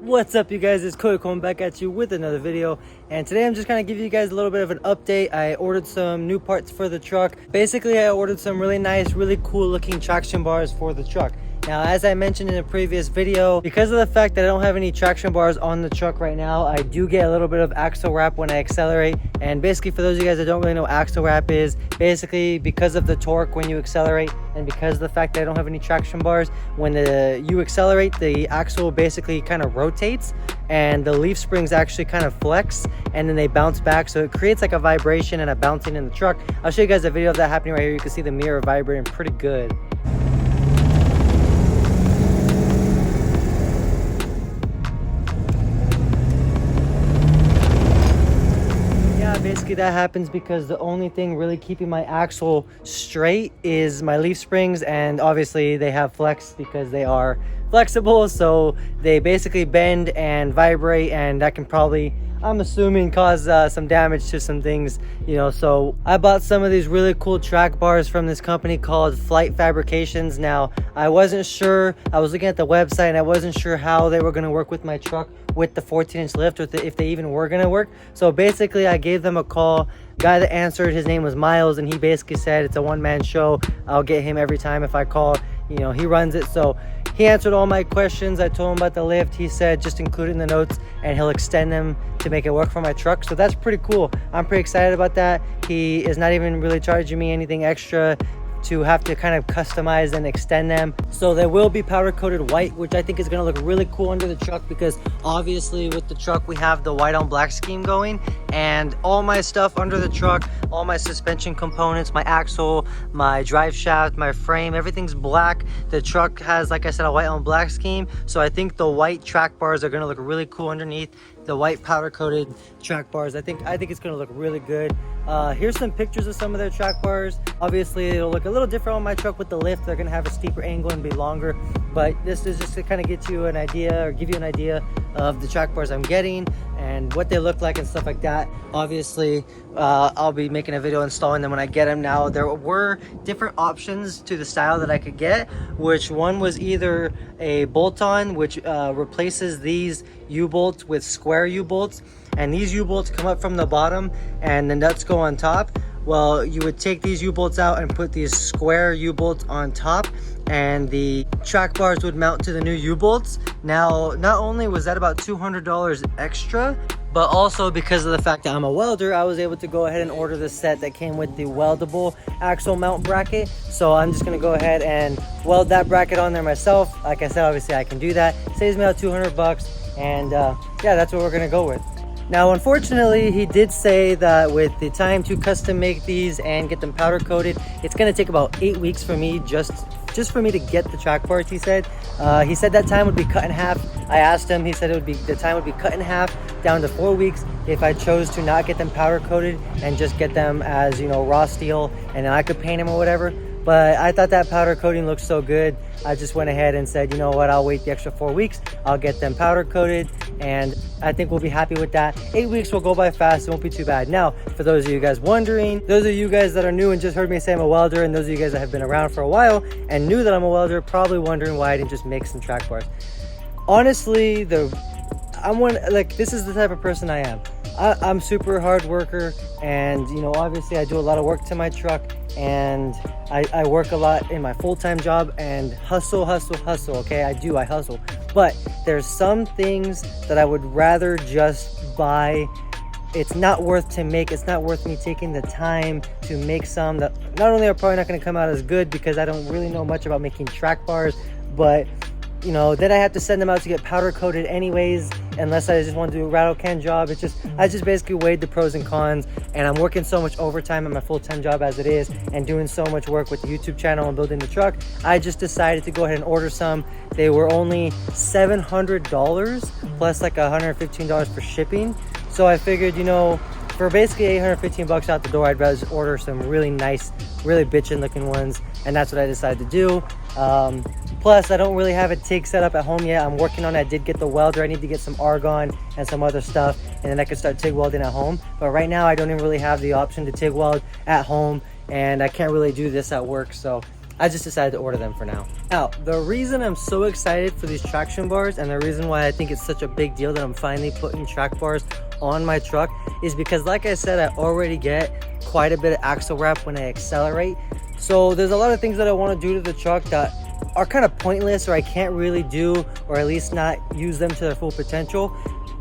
What's up, you guys? It's Cody coming back at you with another video, and today I'm just kind of giving you guys a little bit of an update. I ordered some new parts for the truck. Basically, I ordered some really nice, really cool looking traction bars for the truck. Now, as I mentioned in a previous video, because of the fact that I don't have any traction bars on the truck right now, I do get a little bit of axle wrap when I accelerate. And basically, for those of you guys that don't really know what axle wrap is, basically because of the torque when you accelerate and because of the fact that I don't have any traction bars, when you accelerate, the axle basically kind of rotates and the leaf springs actually kind of flex and then they bounce back, so it creates like a vibration and a bouncing in the truck. I'll show you guys a video of that happening right here. You can see the mirror vibrating pretty good. Basically that happens because the only thing really keeping my axle straight is my leaf springs, and obviously they have flex because they are flexible, so they basically bend and vibrate, and that can probably, I'm assuming, cause some damage to some things, you know. So I bought some of these really cool track bars from this company called FlightFab. Now, I wasn't sure, I was looking at the website and I wasn't sure how they were going to work with my truck with the 14-inch lift, or if they even were going to work. So basically I gave them a call. The guy that answered, his name was Miles, and he basically said it's a one-man show. I'll get him every time if I call. You know, he runs it. So he answered all my questions. I told him about the lift. He said just include it in the notes and he'll extend them to make it work for my truck. So that's pretty cool. I'm pretty excited about that. He is not even really charging me anything extra to have to kind of customize and extend them. So they will be powder coated white, which I think is going to look really cool under the truck, because obviously with the truck we have the white on black scheme going, and all my stuff under the truck, all my suspension components, my axle, my drive shaft, my frame, everything's black. The truck has, like I said, a white on black scheme, so I think the white track bars are going to look really cool underneath the white powder coated track bars. I think it's going to look really good. Here's some pictures of some of their track bars. Obviously it'll look a little different on my truck with the lift. They're going to have a steeper angle and be longer, but this is just to kind of get you an idea, or give you an idea of the track bars I'm getting and what they look like and stuff like that. Obviously I'll be making a video installing them when I get them. Now, there were different options to the style that I could get, which one was either a bolt-on, which replaces these U-bolts with square U-bolts, and these U-bolts come up from the bottom and the nuts go on top. Well, you would take these U-bolts out and put these square U-bolts on top, and the track bars would mount to the new U-bolts. Now, not only was that about $200 extra, but also because of the fact that I'm a welder, I was able to go ahead and order the set that came with the weldable axle mount bracket. So I'm just gonna go ahead and weld that bracket on there myself. Like I said, obviously I can do that. Saves me about 200 bucks, and yeah, that's what we're gonna go with. Now, unfortunately, he did say that with the time to custom make these and get them powder coated, it's gonna take about 8 weeks for me just for me to get the track parts. He said that time would be cut in half. I asked him, he said the time would be cut in half down to 4 weeks if I chose to not get them powder coated and just get them as, you know, raw steel, and then I could paint them or whatever. But I thought that powder coating looked so good, I just went ahead and said, you know what, I'll wait the extra 4 weeks. I'll get them powder coated, and I think we'll be happy with that. 8 weeks will go by fast. It won't be too bad. Now, for those of you guys wondering, those of you guys that are new and just heard me say I'm a welder, and those of you guys that have been around for a while and knew that I'm a welder, probably wondering why I didn't just make some track bars. Honestly, this is the type of person I am. I'm super hard worker, and you know, obviously I do a lot of work to my truck, and I work a lot in my full-time job and hustle, okay? I hustle. But there's some things that I would rather just buy. It's not worth to make. It's not worth me taking the time to make some that not only are probably not going to come out as good, because I don't really know much about making track bars, but you know, then I have to send them out to get powder coated anyways, unless I just want to do a rattle can job. I just basically weighed the pros and cons, and I'm working so much overtime at my full-time job as it is, and doing so much work with the YouTube channel and building the truck. I just decided to go ahead and order some. They were only $700 plus like $115 for shipping. So I figured, you know, for basically 815 bucks out the door, I'd rather just order some really nice, really bitchin' looking ones, and that's what I decided to do. Plus, I don't really have a TIG set up at home yet. I'm working on it. I did get the welder. I need to get some argon and some other stuff, and then I could start TIG welding at home. But right now, I don't even really have the option to TIG weld at home, and I can't really do this at work. So I just decided to order them for now. Now, the reason I'm so excited for these traction bars, and the reason why I think it's such a big deal that I'm finally putting track bars on my truck, is because like I said, I already get quite a bit of axle wrap when I accelerate. So there's a lot of things that I want to do to the truck that are kind of pointless, or I can't really do, or at least not use them to their full potential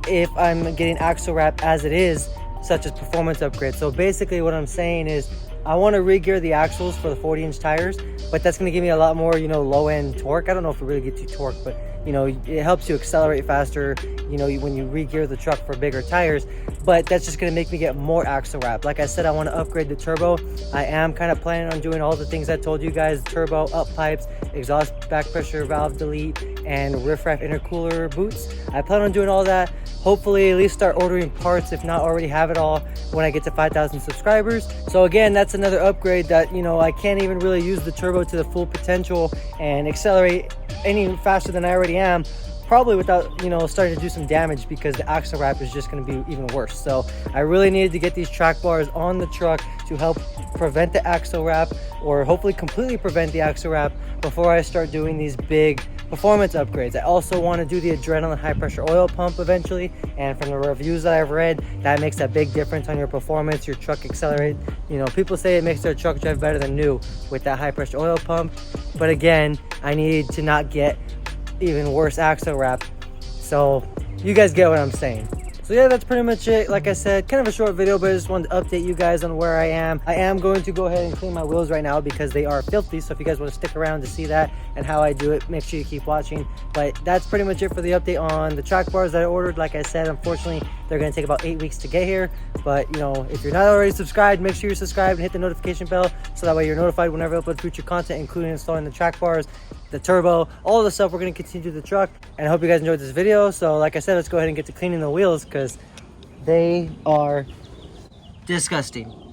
if I'm getting axle wrap as it is, such as performance upgrades. So basically what I'm saying is I want to re-gear the axles for the 40-inch tires, but that's going to give me a lot more, you know, low-end torque. I don't know if it really gets you torque, but you know, it helps you accelerate faster, you know, when you re-gear the truck for bigger tires. But that's just going to make me get more axle wrap. Like I said, I want to upgrade the turbo. I am kind of planning on doing all the things I told you guys: turbo, up pipes, exhaust back pressure valve delete, and riffraff intercooler boots. I plan on doing all that. Hopefully at least start ordering parts, if not already have it all, when I get to 5,000 subscribers. So again, that's another upgrade that, you know, I can't even really use the turbo to the full potential and accelerate any faster than I already am, probably without, you know, starting to do some damage, because the axle wrap is just going to be even worse. So I really needed to get these track bars on the truck to help prevent the axle wrap, or hopefully completely prevent the axle wrap, before I start doing these big performance upgrades. I also want to do the adrenaline high pressure oil pump eventually, and from the reviews that I've read, that makes a big difference on your performance, your truck accelerate. You know, people say it makes their truck drive better than new with that high pressure oil pump, but again, I need to not get even worse axle wrap. So you guys get what I'm saying. So yeah, that's pretty much it. Like I said, kind of a short video, but I just wanted to update you guys on where I am. I am going to go ahead and clean my wheels right now because they are filthy. So if you guys want to stick around to see that and how I do it, make sure you keep watching. But that's pretty much it for the update on the track bars that I ordered. Like I said, unfortunately, they're going to take about 8 weeks to get here. But you know, if you're not already subscribed, make sure you're subscribed and hit the notification bell, so that way you're notified whenever I upload future content, including installing the track bars, the turbo, all the stuff we're going to continue to the truck. And I hope you guys enjoyed this video. So like I said, let's go ahead and get to cleaning the wheels, because they are disgusting.